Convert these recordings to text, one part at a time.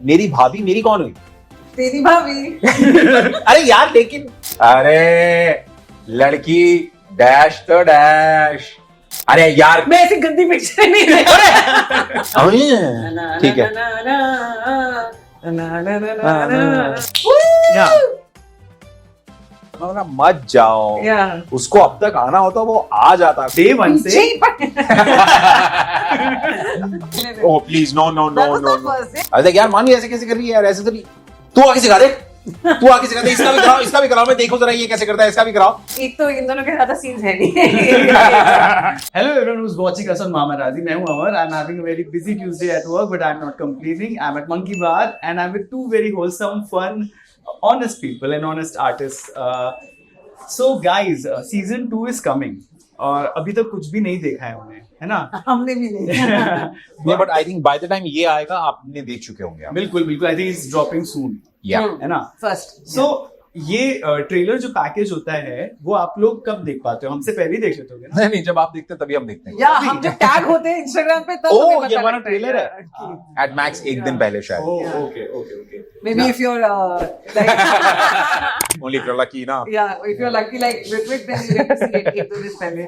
मेरी भाभी मेरी कौन हुई? तेरी भाभी। अरे यार लेकिन अरे लड़की डैश तो डैश। अरे यार मैं ऐसी गंदी पिक्चर नहीं देख ठीक है। Yeah. मत जाओ। Yeah. उसको अब तक आना होता वो आ जाता डे वन से। Oh please no no no no no. अरे यार मानी ऐसे कैसे कर रही है यार, ऐसे तो नहीं। तू आके सिखा दे, तू आके सिखा दे। इसका भी कराओ मैं देखो जरा ये कैसे करता है, इसका भी कराओ। एक तो इन दोनों के ज्यादा सीन्स है नहीं। Hello everyone who's watching us on Mama Razi. मैं हूँ अमर. I'm having a very busy Tuesday at work, but I'm not complaining. I'm at Monkey Bar and I'm with two very wholesome, fun, honest people and honest artists. So guys, season 2 is coming. और अभी तक कुछ भी नहीं देखा है हमने, है ना? हमने भी नहीं। नहीं but I think by the time ये आएगा आपने देख चुके होंगे आप। बिल्कुल बिल्कुल. I think it's dropping soon. या है ना? फर्स्ट। So ये ट्रेलर जो पैकेज होता है वो आप लोग कब देख पाते हो? हमसे पहले ही देख लेते होगे ना? नहीं जब आप देखते हैं तभी हम देखते हैं। या हम जब टैग होते हैं इंस्टाग्राम पे तब ओह, हमें ये पता हमारा लगता ट्रेलर है। एट मैक्स एक दिन पहले शायद। Oh okay okay okay. Maybe if you're like only for lucky ना। yeah, if you're lucky like Ritwik, then you get to see it एक दो दिन पहले।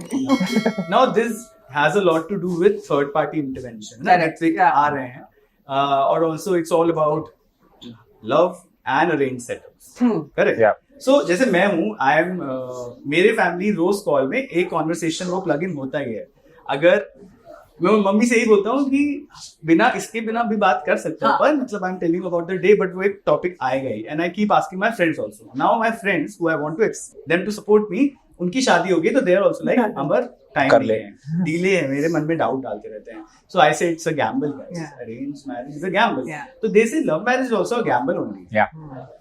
Now this has a lot to do with third party intervention. Correct, Netflix yeah. आ रहे हैं और also it's all about love and arranged setups. Correct. Yeah. So जैसे मैं हूँ I am मेरे फैमिली रोज कॉल में एक कॉन्वर्सेशन वो प्लग इन होता ही है. अगर मैं मम्मी से यही बोलता हूँ कि इसके बिना भी बात कर सकते हैं हाँ. पर मतलब I am telling about the day but वो एक टॉपिक आएगा ही and I keep asking my friends also. Now my friends who I want to them to support me, उनकी शादी होगी तो दे आर आल्सो लाइक अमर टाइम कर नहीं ले. है, डिले है, मेरे मन में डाउट डालते रहते हैं. सो आई से it's a gamble guys. Yeah. Arrange marriage is a gamble. Yeah. तो दे से love marriage is also a gamble only. या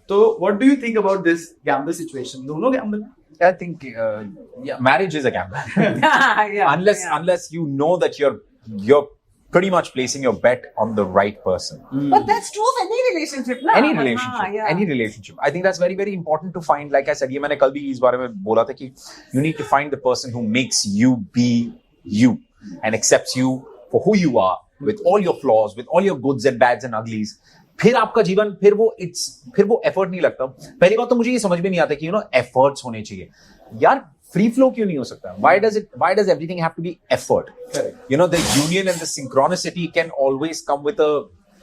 तो what do you think about this Gamble situation? दोनों Gamble. I think marriage is a gamble. Yeah, Unless you know that you're pretty much placing your bet on the right person. But that's true of any relationship, ना? Any हाँ, relationship, yeah. any relationship. I think that's very very important to find. Like I said, ये मैंने कल भी इस बारे में बोला था कि you need to find the person who makes you be you and accepts you for who you are with all your flaws, with all your goods and bads and uglies. फिर आपका जीवन फिर वो एफर्ट नहीं लगता. पहली बात तो मुझे ये समझ में नहीं आता कि एफर्ट्स होने चाहिए यार. फ्री फ्लो क्यों नहीं हो सकता? Why does everything have to be effort? Correct. The union and the synchronicity can always come with a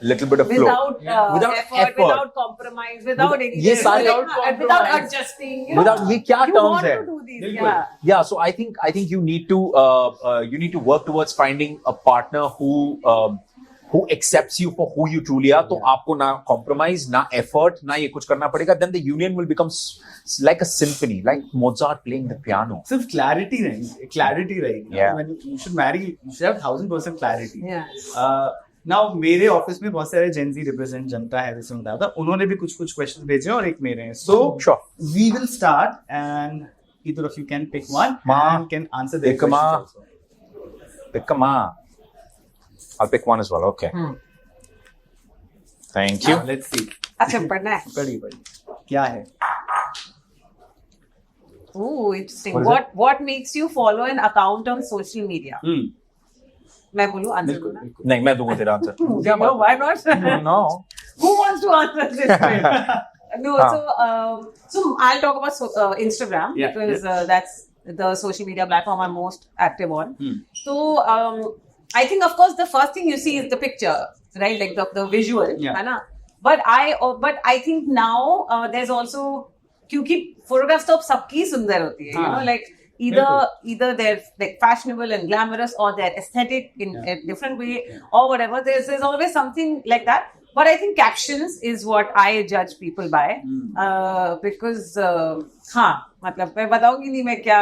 little bit of flow. Without effort, without compromise, without anything. ये सारे- without adjusting. Without ये क्या you terms want है? to do these, बिल्कुल. yeah. Yeah, so I think you need to work towards finding a partner who accepts you for who you truly are. तो आपको ना compromise, ना effort, ना ये कुछ करना पड़ेगा. Then the union will become like a symphony, like Mozart playing the piano. सिर्फ क्लैरिटी रहेगी. Yeah. When you should marry, you should have 1000% clarity. Yeah. Now मेरे ऑफिस में बहुत सारे जेनजी रिप्रेजेंट जनता है जैसे बताया था, उन्होंने भी कुछ क्वेश्चंस भेजे और एक मेरे हैं. So Sure. We will start and either of you can pick one Ma. and can answer their Pick 'em questions up. also. Pick 'em up. I'll pick one as well. Okay. Thank you. Let's see. अच्छा पढ़ना है. पढ़ी क्या है? Ooh, interesting. What is What makes you follow an account on social media? मैं बोलूँ answer बिल्कुल दूँ ना? बिल्कुल. नहीं मैं दूंगा तेरा answer. No, why not? No. Who wants to answer this? No, हाँ. so I'll talk about Instagram Yeah, because that's the social media platform I'm most active on. So I think of course the first thing you see is the picture, right? Like the visual, Yeah. है ना? But I think now there's also क्योंकि photographs तो अब सबकी सुंदर होती है, you know, like either they're like fashionable and glamorous or they're aesthetic in a different way or whatever. There's always something like that. But I think captions is what I judge people by because हाँ मतलब मैं बताऊंगी नहीं मैं क्या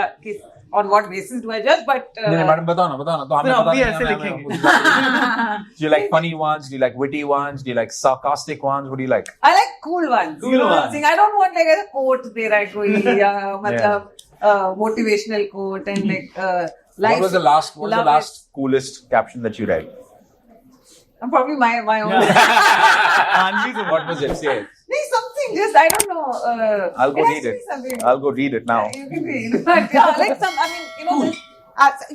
on what basis do I judge, but नहीं madam बताओ ना तो हमें फिर हम पता भी नहीं ऐसे है, लिखेंगे. Do you like funny ones? Do you like witty ones? Do you like sarcastic ones? What do you like? I like cool ones. Cool You know what I'm ones. saying? I don't want like a quote दे रहा है कोई या मतलब motivational quote and like life. What was the love last coolest caption that you read? Probably my own. What was it? Say it. No, something just I don't know. I'll go has read to it. be something. I'll go read it now. You can read. But, yeah, like some. I mean, you know,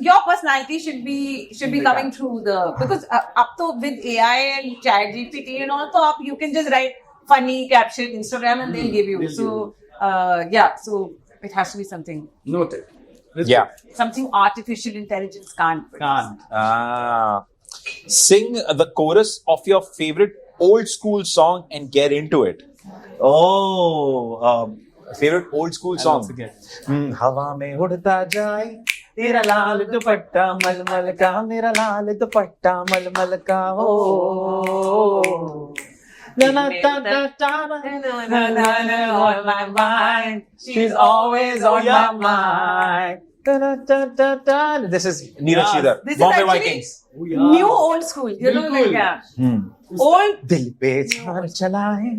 your personality should be coming through because up to with AI and Chat GPT and all, so you can just write funny caption Instagram and they'll give you. So so it has to be something Noted. Yeah. something artificial intelligence can't. Can't. Sing the chorus of your favorite old school song and get into it. Oh, favorite old school I'll song. forget. हवा में उड़ता जाए तेरा लाल दुपट्टा मलमल का मेरा लाल दुपट्टा मलमल का ओ On my mind, she's always on my mind. This is Neeraj Sridhar, This is Bombay actually Vikings. Oh, yeah. New old school, you know, like, Bilkul. yeah. Hmm. Old. दिल पे छान चलाए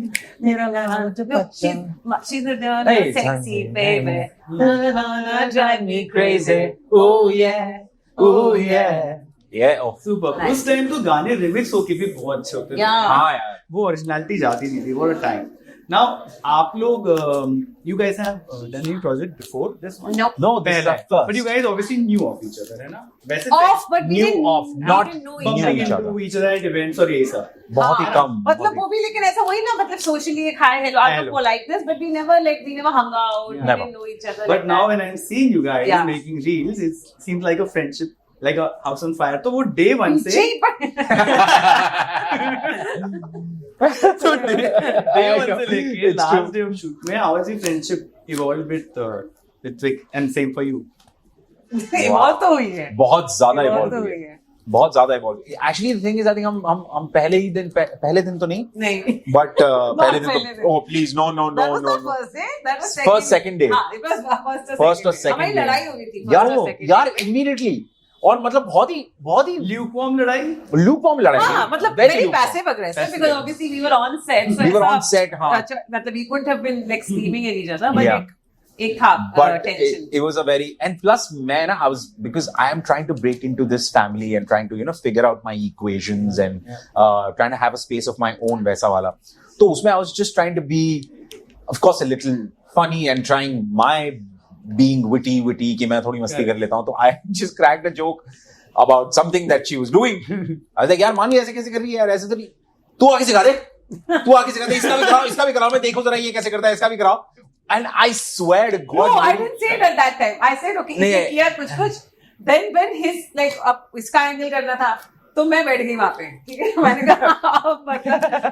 मेरा लाल No, dupatta she's the Hey, sexy baby. drive me crazy. Oh yeah, oh yeah. Yeah. Oh. Super. Nice. उस time तो गाने remix होके भी बहुत अच्छे होते थे. Yeah. हाँ यार. वो ओरिजिनलिटी जाती नहीं थी. What a time. Now, आप लोग, you guys have done any project before this one? Nope. No, this is पहला. the first. But you guys obviously knew of each other, है ना? वैसे Off, but we New didn't, off, we not didn't know knew each bumping each other. other. into each other at events और ये सब. बहुत ही हाँ, कम. मतलब वो भी लेकिन ऐसा वही ना मतलब socially एक hi hello out of Hello. politeness, but we never hung out, we Never. didn't know each other. But like now that. when I'm seeing you guys Yeah. making reels, it seems like a friendship, like a house on fire. तो वो day one से जी, but- तो day one से लेके It's last true. day of shoot में how has your friendship evolved with Vic, and same for you? बहुत तो हुई है. बहुत ज्यादा बहुत इवॉल्व तो हुई हुई है. है. बहुत ज्यादा evolve. Actually the thing is I think हम पहले दिन तो नहीं नहीं. बट पहले दिन पहले तो दिन. Oh please no no no That was no not first day. That was First, second day. हाँ, it was first फर्स्ट और day. सेकंड हमारी लड़ाई हो गई थी. यार first और second day. यार इमीडिएटली और मतलब बहुत ही Lukewarm लड़ाई? लूपवर्म लड़ाई. हाँ, मतलब Very very lukewarm. passive aggressive Passive because aggressive. obviously we were on set. So We were ऐसा- on set, हाँ. अच्छा, मतलब we couldn't have been like screaming at each other, but Yeah. एक था But tension. it was a very, and plus man, I was, because I am trying to break into this family and trying to figure out my equations and trying to have a space of my own वैसा वाला. तो उसमें I was just trying to be, of course, a little funny and trying my being witty कि मैं थोड़ी मस्ती कर लेता हूँ. तो I just cracked a joke about something that she was doing. I was like, यार मानी ऐसे कैसे कर रही है यार, ऐसे तो नहीं. तू आगे सिखा दे, इसका भी कराओ, मैं देखो जरा ये कैसे करता है, इसका भी कराओ. And I swear to God. No, I didn't say it at that time. I said, okay, नहीं, इसने किया कुछ. Then when his like अब इसका एंगल करना था, तो मैं बैठ गई वहाँ पे, ठीक है? मैंने कहा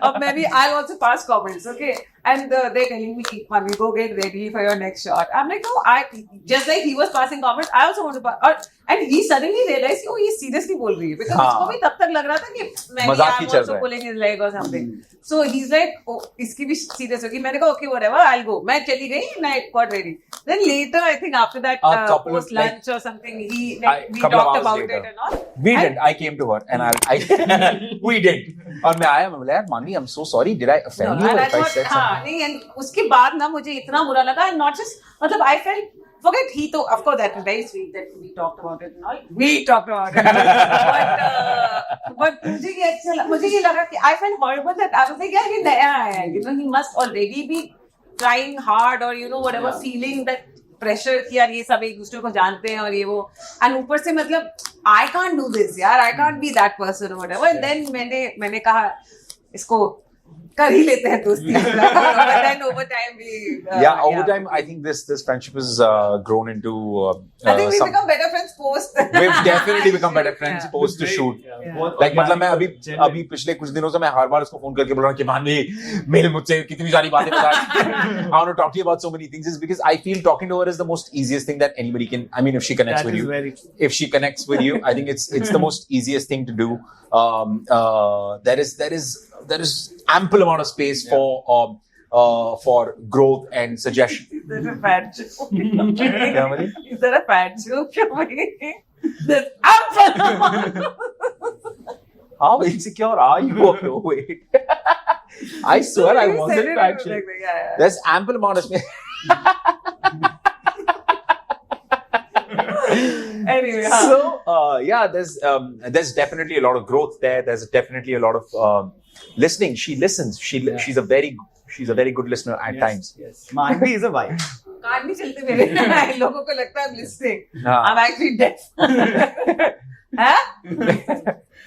अब मैं भी I'll also pass comments, okay? And they telling me, "Mami, go get ready for your next shot." I'm like, no, just like he was passing comments, I also want to pass. And he suddenly realized, oh, ये seriously बोल रही है, because हाँ. उसको भी तब तक लग रहा था कि मैं मजाक ही चल also रहा है. pulling his leg or something. So he's like, oh, इसकी भी serious होगी. मैंने कहा, okay, whatever, I'll go. मैं चली गई, and I got ready. Then later, I think after that, A couple of, post lunch or something, we couple of talked hours about later. it and all. We And- did. I came to her and I we did. और मैं आया, मैं बोला यार मानवी, I'm so sorry. Did I offend you and I if I thought, said हाँ, something? नहीं, and उसके बाद ना मुझे इतना बुरा लगा, and not just, मतलब I felt, forget he तो, of course, that was very sweet that we talked about it and all. We talked about it. but मुझे ये लगा कि I felt horrible that I was like, यार ये नया आया है, he must already be trying hard or whatever, feeling that pressure कि यार ये सब एक दूसरे को जानते हैं और ये वो, and ऊपर से मतलब I can't do this यार, I can't be that person or whatever. And then मैंने कहा इसको कर ही लेते हैं दोस्ती. But then over time we Over time, I think this friendship has grown into. I think we become better friends post. We've definitely become better friends Yeah. post the shoot. बहुत Like मतलब मैं genuine. अभी पिछले कुछ दिनों से मैं हर बार उसको फोन करके बोल रहा हूँ कि मानवी मेल मुझसे कितनी सारी बातें बता. I want to talk to you about so many things, is because I feel talking to her is the most easiest thing that anybody can. I mean, if she connects That with is you, very true. if she connects with you, I think it's the most easiest thing to do. There is ample amount of space for growth and suggestion. Is that a bad joke? क्या बोली? Is that a bad joke? There's ample. How insecure are you of your weight? I swear I wasn't actually. Yeah. There's ample amount of space. Anyway, So there's definitely a lot of growth there. There's definitely a lot of listening. She listens. She's a very good listener at times. Yes. Manvi is a vibe. कान नहीं चलते मेरे लोगों को लगता है listing हाँ. I am actually def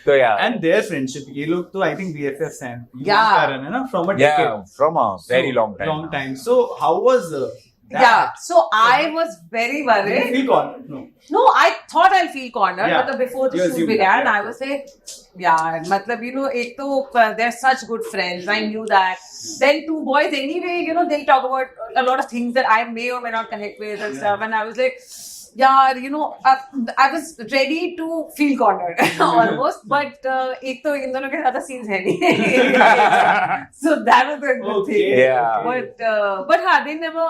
So yeah, And their friendship, ये लोग तो I think BFFs हैं. Yeah. Karan है ना, from a decade. yeah, from a very So, long time. Long time. So how was that? Yeah, so I was very Did you worried. feel confident? No. No, I thought I'll feel cornered, Yeah. but before the You shoot assumed began, that, I was like, yeah, matlab, you know, ek to, they're such good friends. I knew that. Then two boys, anyway, you know, they'll talk about a lot of things that I may or may not connect with and stuff. And I was like, yeah, you know, I was ready to feel cornered almost, but ek to in dono ke zyada scenes hai nahi. So that was a good Okay. thing. Yeah. But हाँ, they never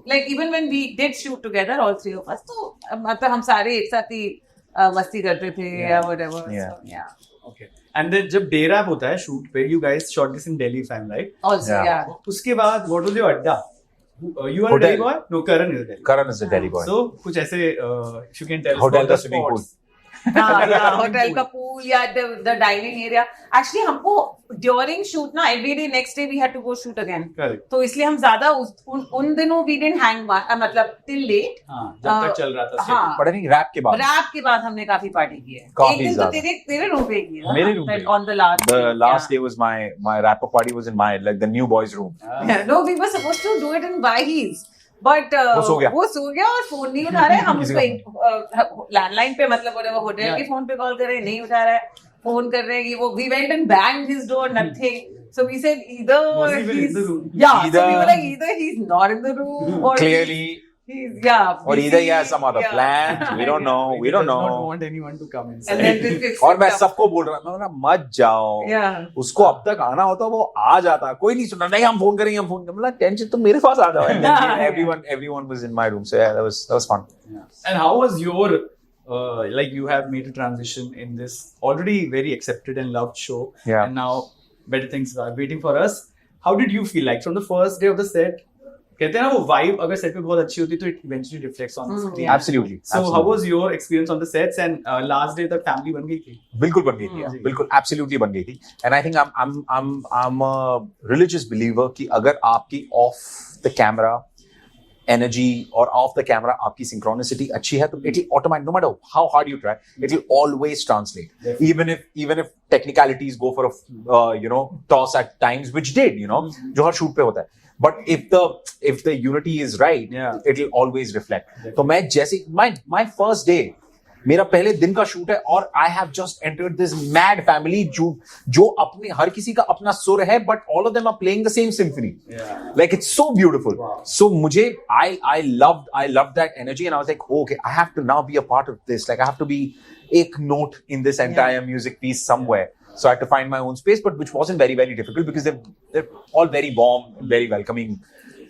like even when we did shoot together, all three of us, तो मतलब हम सारे एक साथ ही मस्ती करते थे या whatever. Yeah. So, yeah. Okay. And then जब day wrap होता है shoot पे, you guys shot this in Delhi, if I'm right. Also, Yeah. yeah. उसके बाद what was your अड्डा? You are a Hotel. Delhi boy? No, Karan is a Delhi. Karan is a Delhi boy. So कुछ ऐसे if you can tell us Hotel about का the swimming spots. हाँ, hotel का pool या the dining area. Actually हमको during shoot ना every day next day we had to go shoot again. Correct. तो इसलिए हम ज्यादा उन दिनों we didn't hang मतलब till late. हाँ, जब तक चल रहा था set. हाँ. But I think rap के बाद. रैप के बाद हमने काफी पार्टी की है. काफी एक दिन तो ज्यादा. तेरे रूम पे की है. मेरे room पे. On the last. The last yeah. day was my rapper party was in my like the new boys room. Yeah, no, we were supposed to do it in Vahis. But वो सो गया और phone नहीं उठा रहे हम उसको landline पे मतलब होटल Yeah. के फोन पे कॉल कर रहे हैं नहीं उठा रहा है फोन कर रहे हैं कि वो we went and banged his door nothing so we said either Was he even in he's the room? yeah so we Either- were like either he's not in the room or Clearly, he's yeah or either he has some other yeah. plan. We don't know. He We don't does not know. want anyone to come inside. And then this is और मैं सबको बोल रहा मैं बोला मत जाओ. yeah उसको अब तक आना होता वो आ जाता कोई नहीं सुना नहीं हम फोन करेंगे हम फोन मतलब टेंशन तो मेरे पास आ जाओ. And then everyone was in my room so yeah that was fun. Yeah. And how was your like you have made a transition in this already very accepted and loved show, Yeah. and now better things are waiting for us. How did you feel like from the first day of the set? कहते हैं ना वो vibe अगर set पे बहुत अच्छी होती तो it eventually reflects on the screen. Absolutely. So absolutely. how was your experience on the sets and last day तक family बन गई थी? बिल्कुल बन गई थी बिल्कुल absolutely बन गई थी. And I think I'm a religious believer कि अगर आपकी off the camera energy or off the camera आपकी synchronicity अच्छी है तो it will automatically no matter how hard you try it will always translate. Definitely. even if technicalities go for a toss at times which did जो हर shoot पे होता है. But if the unity is right, Yeah. it will always reflect. तो मैं जैसे my first day मेरा पहले दिन का शूट है और I have just entered this mad family जो अपने हर किसी का अपना सुर है but all of them are playing the same symphony. Yeah. Like it's so beautiful. Wow. So मुझे I loved that energy and I was like okay I have to now be a part of this. Like I have to be एक note in this entire music piece somewhere. So I had to find my own space, but which wasn't very, very difficult because they're all very warm, very welcoming.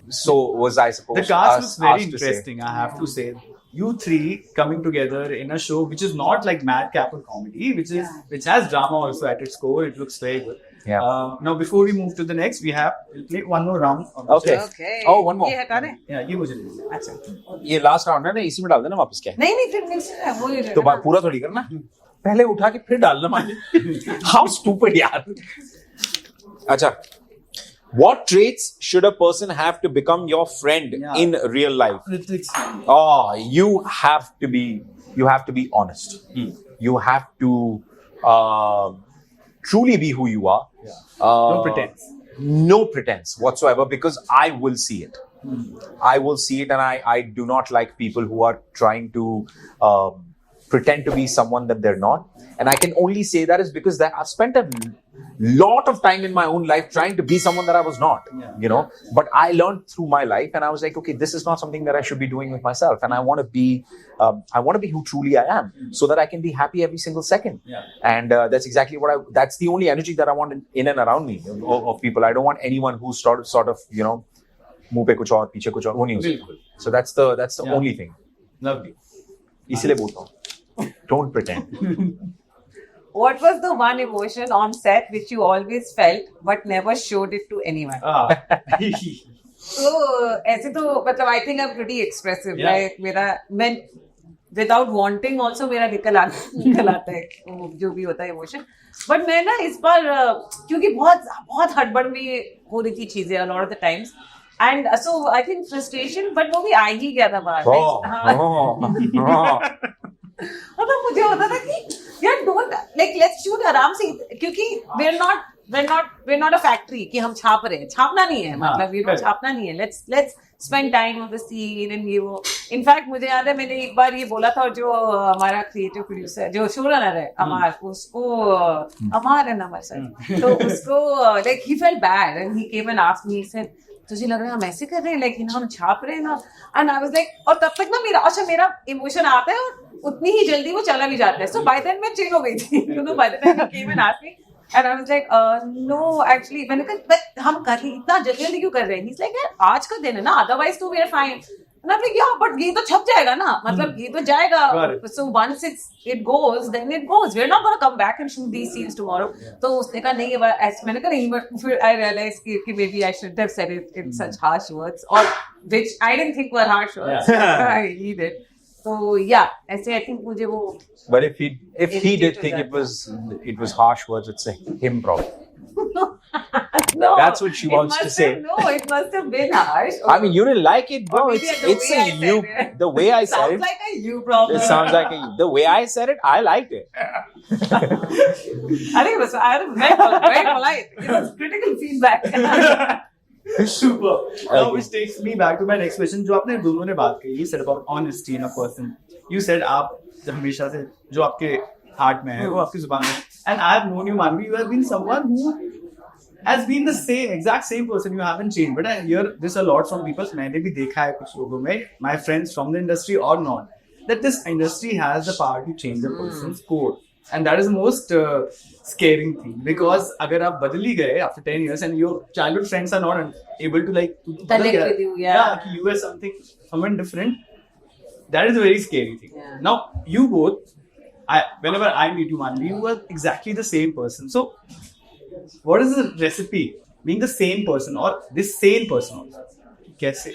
So was I supposed The cast asked- was very asked to say. interesting, I have to say. You three coming together in a show which is not like madcap or comedy, which has drama also at its core. It looks very good. Yeah. Now before we move to the next, we'll play one more round. Of the Okay. show. okay Oh, one more. ये हटा दे Yeah, ये मुझे दे दो। अच्छा ये last round है ना इसी में डाल देना वापस क्या है? नहीं फिर next वो नहीं तो पूरा थोड़ी करना पहले उठा के फिर डालना मान हाउ स्टूपिड यार. अच्छा what traits should a person have to become your friend Yeah. in real life? Ritwik's Oh, you have to be honest. You have to truly be who you are. Yeah. No pretense. No pretense whatsoever because I will see it. I will see it and I do not like people who are trying to pretend to be someone that they're not. And I can only say that is because I've spent a lot of time in my own life trying to be someone that I was not, Yeah. But I learned through my life and I was like, okay, this is not something that I should be doing with myself. And I want to be who truly I am so that I can be happy every single second. Yeah. And that's exactly that's the only energy that I want in and around me of people. I don't want anyone who's sort of, मुंह पे कुछ और पीछे कुछ और वो नहीं हो बिल्कुल. सकता. So that's the Yeah. only thing. Lovely. इसीलिए बोलता हूँ. Don't pretend. What was the one emotion on set which you always felt but never showed it to anyone? So ऐसे तो मतलब I think I'm pretty expressive. Yeah. Like मैं without wanting also मेरा निकल आता है वो जो भी होता है emotion. But मैं ना इस बार क्योंकि बहुत हड़बड़ में हो रही थी चीजें a lot of the times And so I think frustration, but वो भी आ ही गया था बाहर. मतलब मुझे होता था कि यार don't like let's shoot आराम से, क्योंकि we're not a factory कि हम छाप रहे हैं, छापना नहीं है, मतलब ये छापना नहीं है. Let's spend time on the scene and ये वो. इनफैक्ट मुझे याद है मैंने एक बार ये बोला था, और जो हमारा क्रिएटिव प्रोड्यूसर जो शोरनर है अमर, उसको अमर है ना हमारे साथ, तो उसको like he felt bad and he came and asked me, he said तुझे लग रहा है हम ऐसे कर रहे हैं, like हम छाप रहे हैं ना. एंड आई वाज लाइक, और तब तक ना मेरा इमोशन आता है और उतनी ही जल्दी वो चला भी जाता है. सो बाय देन मैं चिल हो गई थी, you know, by the time he came and asked me. And I was like, no, actually, मैंने कहा, but हम कर रहे इतना जल्दी क्यों कर रहे हैं? He's like, यार आज का दिन है ना, otherwise तो we are fine. And I'm like, yeah, but ये तो छप जाएगा ना, मतलब ये तो जाएगा. So once it goes, then it goes. We're not gonna come back and shoot these scenes tomorrow. तो उसने कहा नहीं, मैंने कहा नहीं, but फिर I realized कि maybe I should have said it in such harsh words, or which I didn't think were harsh words. He did. So yeah, ऐसे I think मुझे वो. But if he did think it was harsh words, it's him problem. No, that's what she wants to say. No, it must have been harsh. I mean, you didn't like it, bro. It's a you. The way I said sounds it. Like a you problem. It sounds like a you. The way I said it, I liked it. I think it was very polite. It was critical feedback. Super. Now, which takes me back to my next question. जो आपने दोनों ने बात की, you said about honesty in a person. You said आप जब हमेशा से जो आपके हार्ट में है वो आपकी जुबान में. And I have known you, Manvi. You have been someone who has been the exact same person. You haven't changed. But I hear this a lot from people. मैंने भी देखा है कुछ लोगों में, my friends from the industry or not, that this industry has the power to change a person's code. And that is the most scaring thing, because अगर आप बदल ही गए after 10 years and your childhood friends are not able to like connect with you, yeah, you are someone different, that is a very scary thing. Yeah. Now you both, whenever I meet you, Manvi, you are exactly the same person. So what is the recipe being the same person or this sane person also? कैसे?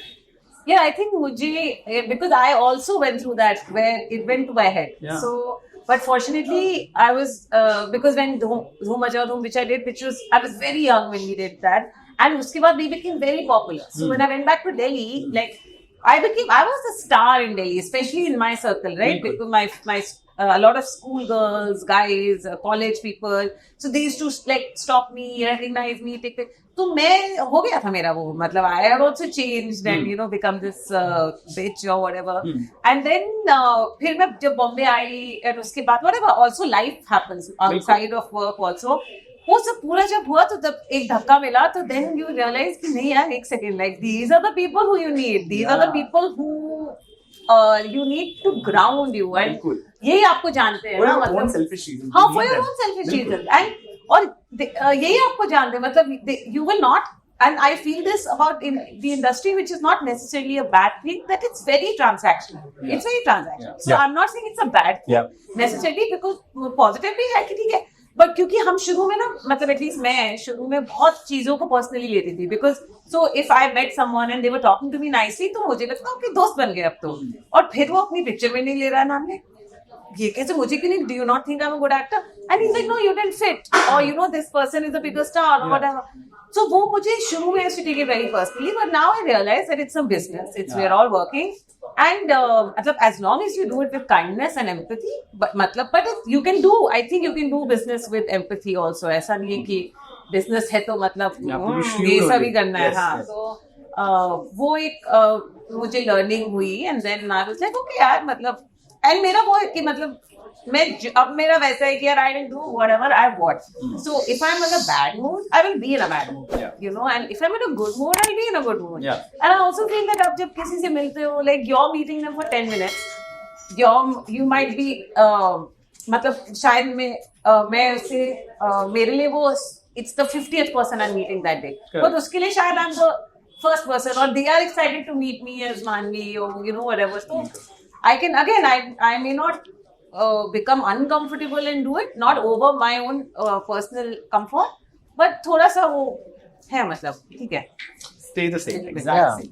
Yeah, I think मुझे, because I also went through that where it went to my head. Yeah. So, but fortunately, I was because when Dhoom Macha Dhoom, which I did, I was very young when we did that, and उसके बाद we became very popular. So when I went back to Delhi, like I was a star in Delhi, especially in my circle, right? Because my a lot of school girls, guys, college people, so they used to like stop me, recognize me, take pictures. तो मैं हो गया था मेरा वो, मतलब I have also changed and you know become this bitch or whatever. And then फिर मैं जब बॉम्बे आई and उसके बाद whatever, also life happens outside of work also. वो सब पूरा जब हुआ तो तब एक धक्का मिला, तो then you realize कि नहीं यार, एक second, like these are the people who you need, these are the people who you need to ground you, and यही आपको जानते हैं ना, मतलब हाँ, for your own selfish reasons, and और यही आपको जानते हैं, मतलब you will not, and I feel this about in the industry, which is not necessarily a bad thing, that it's very transactional. It's very transactional. So I'm not saying it's a bad thing necessarily, because positively है कि ठीक है, but क्योंकि हम शुरू में ना, मतलब एटलीस्ट मैं शुरू में बहुत चीजों को पर्सनली लेती थी, because so if I met someone and they were talking to me nicely, तो मुझे लगता है कि दोस्त बन गए अब तो, और फिर वो अपनी पिक्चर में नहीं ले रहा है नाम ने, ये कैसे, मुझे क्यों नहीं, do you not think I am a good actor, and he is like no you didn't fit, और you know this person is a bigger star और व्हाटएवर. So वो मुझे शुरू में ऐसे take it very personally, but now I realize that it's a business. We're all working, and मतलब as long as you do it with kindness and empathy, but you can do. I think you can do business with empathy also. ऐसा नहीं है कि business है तो मतलब ये सभी करना है, हाँ. तो वो एक मुझे learning हुई, and then I was like okay यार, मतलब and मेरा वो है कि मतलब अब मेरा वैसा है कि यार I will do whatever I want. So if I'm in a bad mood, I will be in a bad mood, you know, and if I'm in a good mood, I'll be in a good mood. And I also feel that आप जब किसी से मिलते हो, like you're meeting them for 10 minutes, you might be मतलब शायद मैं उससे मेरे लिए वो it's the 50th person I'm meeting that day, but उसके लिए शायद I'm the first person, or they are excited to meet me as Manvi, or you know whatever. So I can again I may not become uncomfortable and do it, not over my own personal comfort, but थोड़ा सा वो है, मतलब ठीक है, stay the same. Exactly.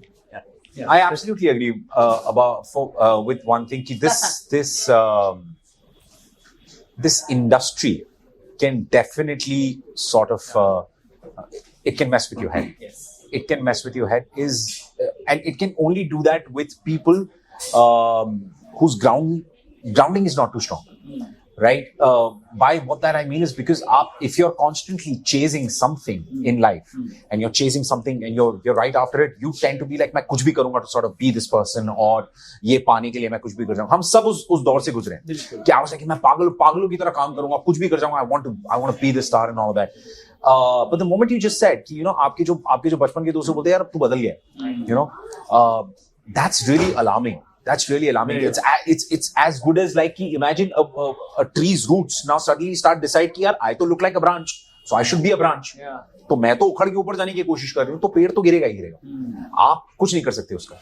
Yeah. I absolutely agree with one thing. This industry can definitely sort of it can mess with your head. Yes. it can mess with your head is, and it can only do that with people whose grounding is not too strong, right? By what that I mean is because if you're constantly chasing something in life and you're chasing something and you're right after it, you tend to be like, मैं कुछ भी करूंगा to sort of be this person, और ये पाने के लिए मैं कुछ भी कर जाऊंगा. हम सब उस दौर से गुजरे हैं. क्या हो कि मैं पागलों की तरह काम करूंगा, कुछ भी कर जाऊंगा. I want to be the star and all that. But the moment you just said कि आपके जो बचपन के दोस्त बोलते हैं यार अब तू बदल गया, that's really alarming. That's really alarming. Yeah. It's as good as like imagine a tree's roots now suddenly start decide कि यार I तो look like a branch, so I should be a branch. Yeah. तो मैं तो उखड़ के ऊपर जाने की कोशिश कर रही हूँ, तो पेड़ तो गिरेगा ही गिरेगा. आप कुछ नहीं कर सकते उसका.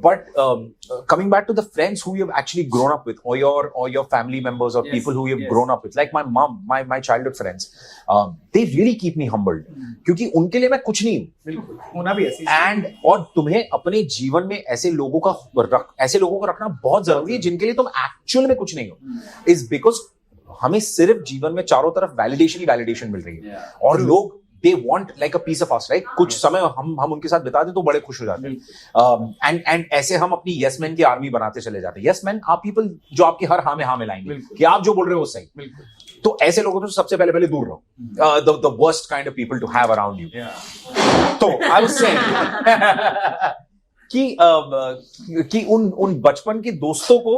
But coming back to the friends who you have actually grown up with, or your family members, or people who you have grown up with, like my mom, my childhood friends, they really keep me humbled. क्योंकि उनके लिए मैं कुछ नहीं हूँ. बिल्कुल होना भी ऐसे. And और तुम्हें अपने जीवन में ऐसे लोगों को रखना बहुत जरूरी है जिनके लिए तुम एक्चुअल में कुछ नहीं हो. Is because हमें सिर्फ जीवन में चारों तरफ वैलिडेशन मिल रही है, और लोग they want like a piece of us, right? कुछ समय हम उनके साथ बिता दें तो बड़े खुश हो जाते हैं. And ऐसे हम अपनी yes men की आर्मी बनाते चले जाते हैं. Yes men are people जो आपके हर हाँ में लाएंगे कि आप जो बोल रहे हो वो सही. तो ऐसे लोगों से सबसे पहले दूर रहो. The worst kind of people to have around you. तो I was saying कि उन बचपन के दोस्तों को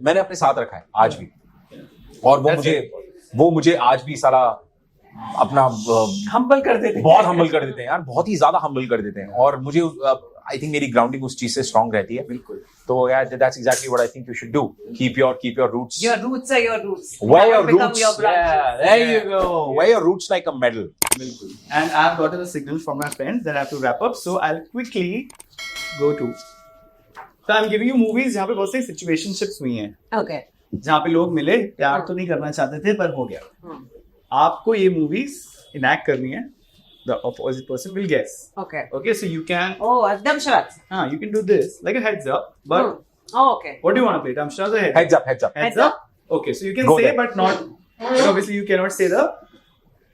मैंने अपने साथ रखा है आज भी, और वो मुझे आज भी सारा अपना हम्बल कर देते हैं. बहुत हम्बल कर देते हैं यार, बहुत ही ज्यादा हम्बल कर देते हैं. और मुझे आई थिंक मेरी ग्राउंडिंग उस चीज से स्ट्रांग रहती है. बिल्कुल. तो यार that's exactly what I think you should do. Keep your roots. Your roots are your roots. Wear your Become roots. your branches. Yeah, there you go. Wear your roots like a medal. बिल्कुल. And I've gotten a signal from my friends that I have to wrap up, so I'll quickly go to. So I'm giving you movies जहाँ पे बहुत सारी situationships हुई हैं. Okay. जहाँ पे लोग मिले, प्यार तो नहीं करना चाहते थे पर हो गया. आपको ये मूवीज इनैक्ट करनी है. The opposite person will guess. Okay. Okay, so you can. Oh, Damsharad. You can do this like a heads up. But Oh, okay. what do you want to play? Damsharad or Heads up. Heads up. Okay, so you can Go say, there. but not. But obviously, you cannot say the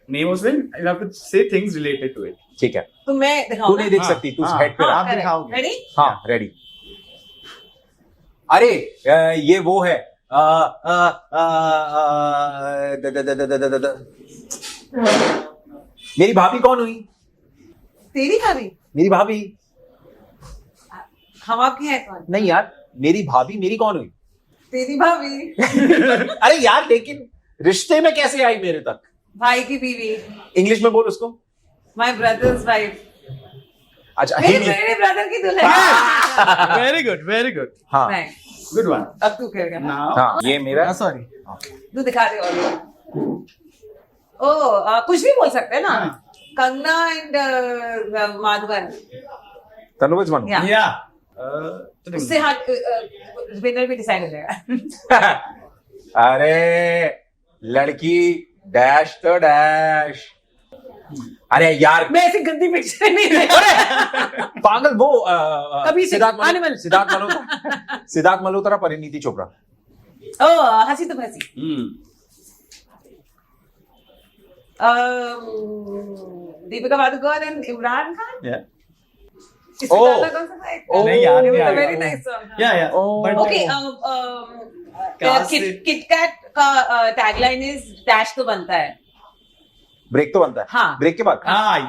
name of film. You have to say things related to it. ठीक है. तो मैं तू दिखाऊं. नहीं देख सकती, तू हेड पे आप दिखाओगे. Ready? हाँ, रेडी. अरे ये वो है. मेरी भाभी कौन हुई? तेरी भाभी. मेरी भाभी हम आपकी है कौन? नहीं यार, मेरी भाभी मेरी कौन हुई? तेरी भाभी. अरे यार, लेकिन रिश्ते में कैसे आई मेरे तक? भाई की बीवी. इंग्लिश में बोल उसको. My brother's wife. अच्छा, मेरे ब्रदर की दुल्हन. Very good, very good. हाँ. नहीं. Good one. अब तू खेलेगा. Now. हाँ, ये मेरा. Sorry. तू दिखा दे. और कुछ भी बोल सकते हैं ना. कंगना एंड माधवन. तनुज मनु. Yeah. उससे हट विनर भी डिसाइड हो जाएगा. अरे लड़की डैश तो डैश. अरे यार, मैं ऐसी गंदी पिक्चर नहीं देखा. पागल वो कभी सिद्धार्थ मल्होत्रा परिणीति चोपड़ा. ओ हंसी तो फंसी. दीपिका पादुकोण एंड इमरान खान. Yeah. इससे ज्यादा कौन सा था? नहीं याद नहीं आ वेरी रहा. Nice song. Yeah. But okay. KitKat का टैगलाइन इज डैश तो बनता है. ब्रेक तो बनता है. हाँ. ब्रेक के बाद.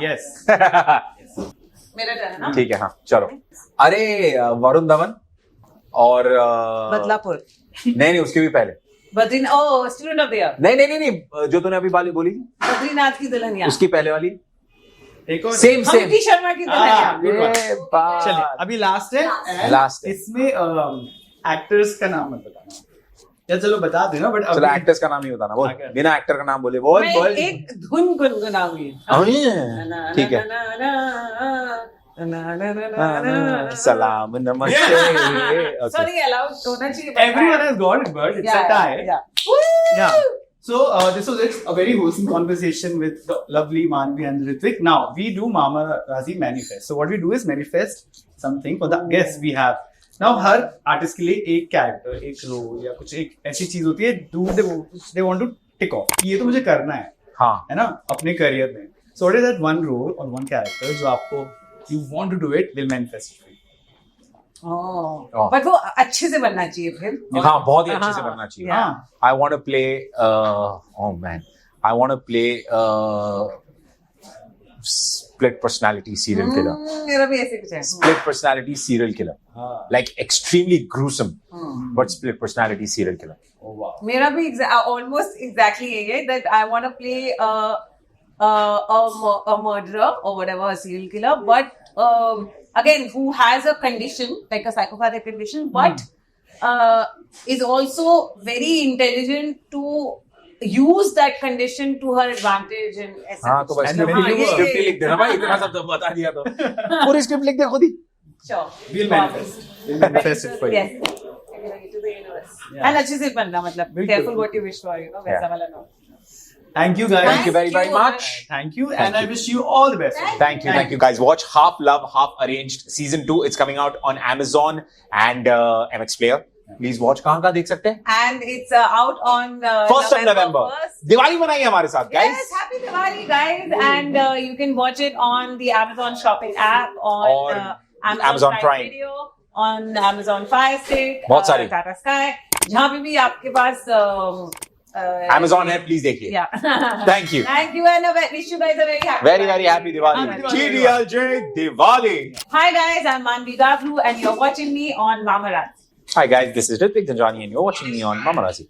Yes. मेरा टर्न है ना. ठीक है. हाँ, चलो. अरे वरुण धवन और बदलापुर. नहीं, उसके भी पहले. Badrinath. Student of the year. नहीं, जो तूने अभी बोली बद्रीनाथ की दुल्हनिया. उसकी पहले वाली. एक और. सेम हम्टी शर्मा की दुल्हनिया. good one. चलिए अभी लास्ट है. लास्ट है. इसमें एक्टर्स का नाम मत बताना. या चलो बता देना, बट चलो एक्टर्स का नाम ही बताना. बोल, बिना एक्टर का नाम बोले. बोल. मैं एक धुन गुनगुनाऊंगी. ठीक है. सलाम नमस्ते. Sorry, allowed होना चाहिए. everyone has got it, but it's a tie. Yeah. So this was it, a very wholesome conversation with the lovely Manvi and Ritvik. Now we do Mama Razi manifest. So what we do is manifest something for the guests we have. Now her artist के लिए एक character, एक role या कुछ एक ऐसी चीज होती है, they want to tick off. ये तो मुझे करना है. हाँ. है ना, अपने करियर में. So what is that one role or one character जो आपको you want to do it, will manifest for you? Oh. But वो अच्छे से बनना चाहिए फिर. हाँ, बहुत ही अच्छे से बनना चाहिए. Yeah. I want to play. Oh man, I want to play split personality serial killer. मेरा भी ऐसे कुछ है. Split personality serial killer. Like extremely gruesome, but split personality serial killer. Oh wow. मेरा भी almost exactly यही है that I want to play a murderer or whatever, a serial killer, but again who has a condition like a psychopathic condition, but is also very intelligent to use that condition to her advantage and ऐसा हाँ, तो कुछ. बस And very good. Script ही लिख देना भाई, इतना सब तो बता दिया तो. पूरी स्क्रिप्ट लिख दे खुद ही. Sure. Will manifest. Will manifest it for you. Yes. To the universe. Yeah. And अच्छे से बनना मतलब बिल्कुल. careful what you wish for, you know, वैसा Yeah. वाला ना. Thank you guys. Thank you very, very much. Thank you, and I wish you all the best. Thank you guys. Watch Half Love, Half Arranged season 2. It's coming out on Amazon and MX Player. Please watch. कहाँ देख सकते हैं? And it's out on 1st of November. 1st. Diwali मनाइए हमारे साथ, guys. Yes, happy Diwali, guys! And you can watch it on the Amazon shopping app, on Or Amazon Prime Prime Video, on Amazon Fire Stick, बहुत सारे. Tata Sky. जहाँ पे भी आपके पास Amazon है, please देखिए. Yeah. Thank you. Thank you, and I wish you guys a very happy. Very, very happy Diwali. Happy Diwali. TDLJ Diwali. Hi guys, I'm Manvi Gavlu, and you're watching me on Mamarazzi. Hi guys, this is Ritvik Dhanjani and you're watching me on Mamarazzi.